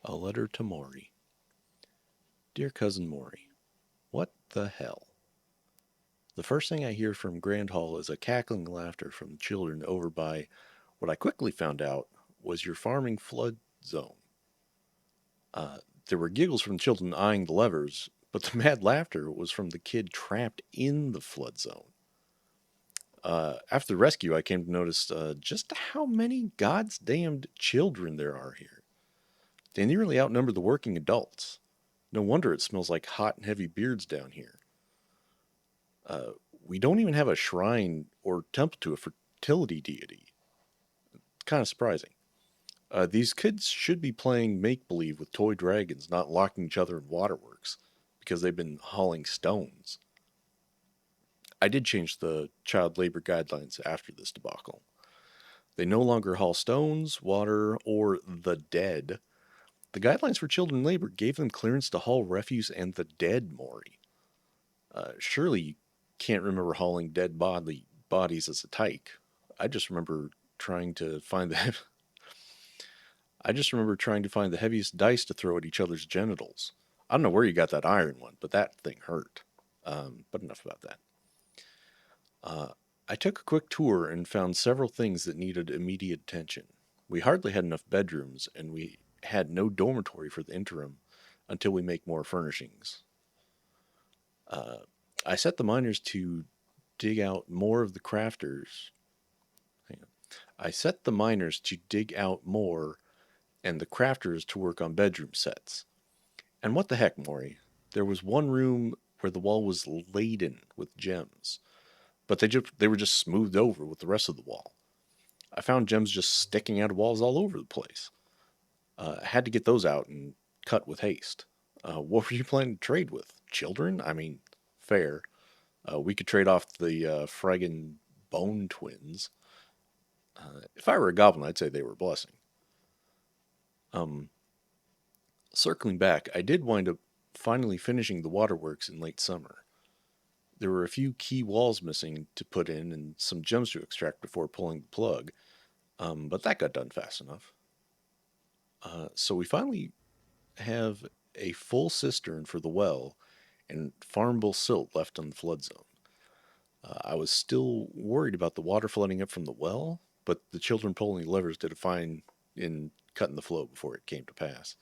A letter to Mori. Dear Cousin Mori, what the hell? The first thing I hear from Grand Hall is a cackling laughter from the children over by what I quickly found out was your farming flood zone. Uh, there were giggles from the children eyeing the levers, but the mad laughter was from the kid trapped in the flood zone. After the rescue, I came to notice just how many God's damned children there are here. They nearly outnumber the working adults. No wonder it smells like hot and heavy beards down here. Uh, we don't even have a shrine or temple to a fertility deity. Kind of surprising. These kids should be playing make believe with toy dragons, not locking each other in waterworks, because they've been hauling stones. I did change the child labor guidelines after this debacle. They no longer haul stones, water, or the dead. The guidelines for children labor gave them clearance to haul refuse and the dead, Maury. Surely you can't remember hauling bodies as a tyke. I just remember trying to find the I just remember trying to find the heaviest dice to throw at each other's genitals. I don't know where you got that iron one, but that thing hurt. But enough about that. Uh, I took a quick tour and found several things that needed immediate attention. We hardly had enough bedrooms, and we had no dormitory for the interim until we make more furnishings. Uh, I set the miners to dig out more of the crafters. Hang on. I set the miners to dig out more and the crafters to work on bedroom sets. And what the heck, Maury? There was one room where the wall was laden with gems, but they were just smoothed over with the rest of the wall. I found gems just sticking out of walls all over the place. I had to get those out and cut with haste. What were you planning to trade with? Children? I mean, fair. We could trade off the friggin' bone twins. If I were a goblin, I'd say they were a blessing. Um, Circling back, I did wind up finally finishing the waterworks in late summer. There were a few key walls missing to put in and some gems to extract before pulling the plug, but that got done fast enough. So we finally have a full cistern for the well and farmable silt left on the flood zone. I was still worried about the water flooding up from the well, but the children pulling the levers did a fine in cutting the flow before it came to pass.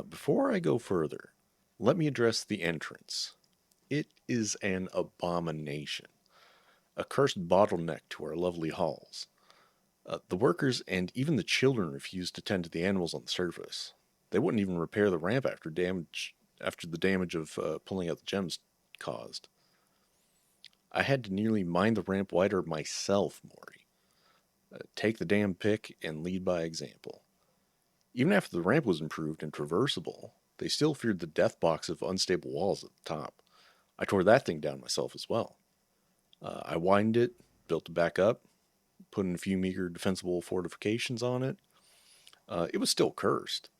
Before I go further, let me address the entrance. It is an abomination, a cursed bottleneck to our lovely halls. The workers and even the children refuse to tend to the animals on the surface. They wouldn't even repair the ramp after the damage of pulling out the gems caused. I had to nearly mine the ramp wider myself, Maury. Take the damn pick and lead by example. Even after the ramp was improved and traversable, they still feared the death box of unstable walls at the top. I tore that thing down myself as well. I widened it, built it back up, put in a few meager defensible fortifications on it. It was still cursed.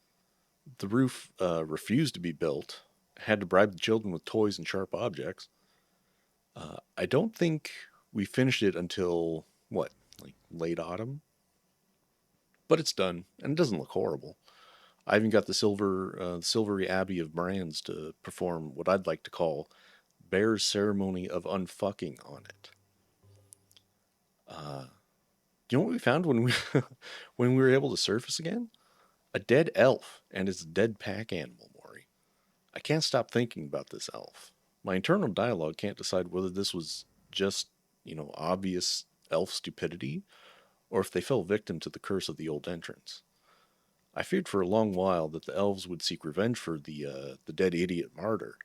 The roof refused to be built. Had to bribe the children with toys and sharp objects. I don't think we finished it until, what, like late autumn? But it's done, and it doesn't look horrible. I even got the silvery Abbey of Brands to perform what I'd like to call Bear's ceremony of unfucking on it. Uh, you know what we found when we when we were able to surface again? A dead elf and its dead pack animal, Maury. I can't stop thinking about this elf. My internal dialogue can't decide whether this was just, obvious elf stupidity or if they fell victim to the curse of the old entrance. I feared for a long while that the elves would seek revenge for the dead idiot martyr.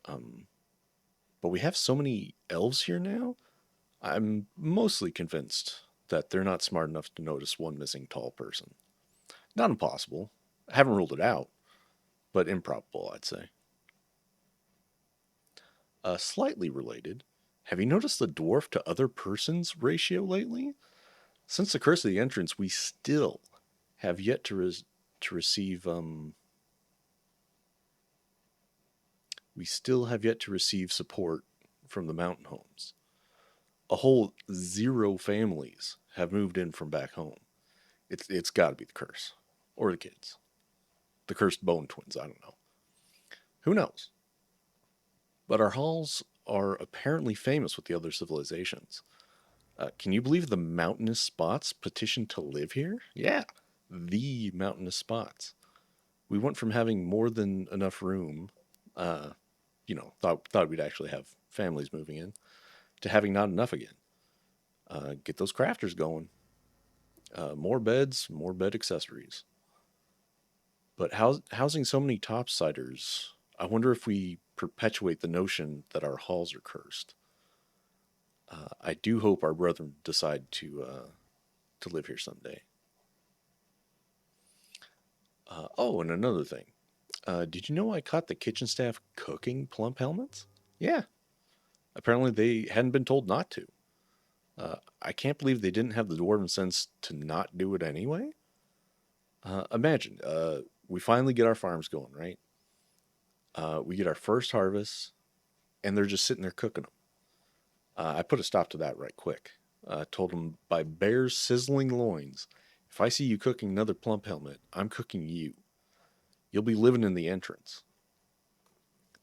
Um, but we have so many elves here now. I'm mostly convinced that they're not smart enough to notice one missing tall person. Not impossible. I haven't ruled it out, but improbable, I'd say. Slightly related, have you noticed the dwarf to other persons ratio lately? Since the curse of the entrance, have yet to, res- to receive we still have yet to receive support from the mountain homes. A whole zero families have moved in from back home. It's got to be the curse. Or the kids. The cursed bone twins, I don't know. Who knows? But our halls are apparently famous with the other civilizations. Can you believe the mountainous spots petitioned to live here? Yeah, the mountainous spots. We went from having more than enough room, uh, thought we'd actually have families moving in, to having not enough again. Get those crafters going. More beds, more bed accessories. But housing so many topsiders, I wonder if we perpetuate the notion that our halls are cursed. I do hope our brethren decide to live here someday. Oh, and another thing. Did you know I caught the kitchen staff cooking plump helmets? Yeah. Apparently they hadn't been told not to. I can't believe they didn't have the dwarven sense to not do it anyway. Imagine, we finally get our farms going, right? We get our first harvest, and they're just sitting there cooking them. I put a stop to that right quick. Told them by bear's sizzling loins, if I see you cooking another plump helmet, I'm cooking you. You'll be living in the entrance.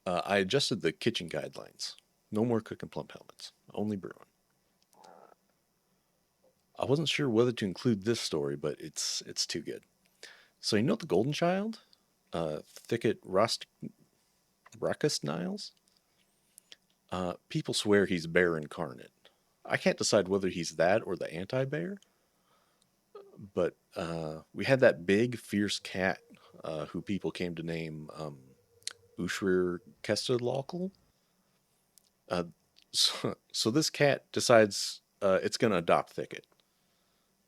I adjusted the kitchen guidelines. No more cooking plump helmets, only brewing. I wasn't sure whether to include this story, but it's too good. So you know the Golden Child, Thicket Ruckus Niles. People swear he's bear incarnate. I can't decide whether he's that or the anti-bear, but we had that big, fierce cat who people came to name Ushrir Kestelokal. Uh, so this cat decides it's going to adopt Thicket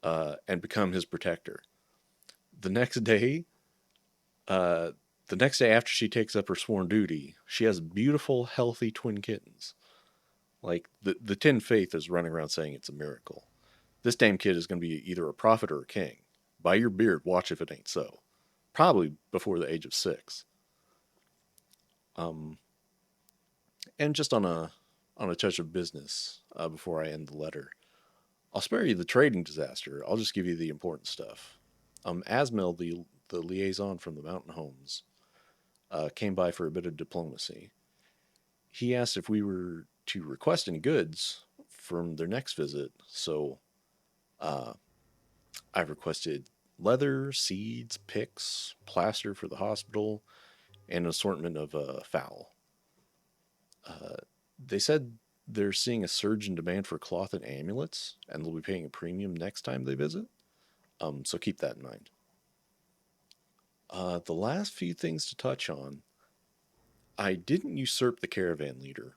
and become his protector. The next day, uh, the next day after she takes up her sworn duty, she has beautiful, healthy twin kittens. Like the Tin Faith is running around saying it's a miracle. This damn kid is going to be either a prophet or a king. By your beard, watch if it ain't so. Probably before the age of 6. Um, and just on a touch of business before I end the letter, I'll spare you the trading disaster. I'll just give you the important stuff. Asmel, the liaison from the mountain homes, came by for a bit of diplomacy. He asked if we were to request any goods from their next visit, so uh, I requested leather, seeds, picks, plaster for the hospital, and an assortment of fowl. Uh, they said they're seeing a surge in demand for cloth and amulets, and they'll be paying a premium next time they visit. So keep that in mind. The last few things to touch on, I didn't usurp the caravan leader.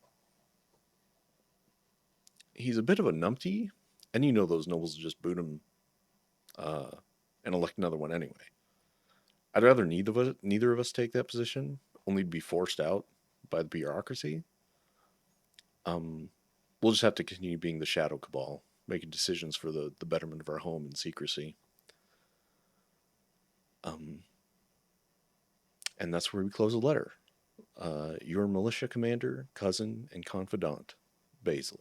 He's a bit of a numpty, and you know those nobles just boot him uh, and elect another one anyway. I'd rather neither of us take that position, only to be forced out by the bureaucracy. Um, we'll just have to continue being the shadow cabal, making decisions for the betterment of our home in secrecy. Um, and that's where we close the letter. Your militia commander, cousin, and confidant, Basil.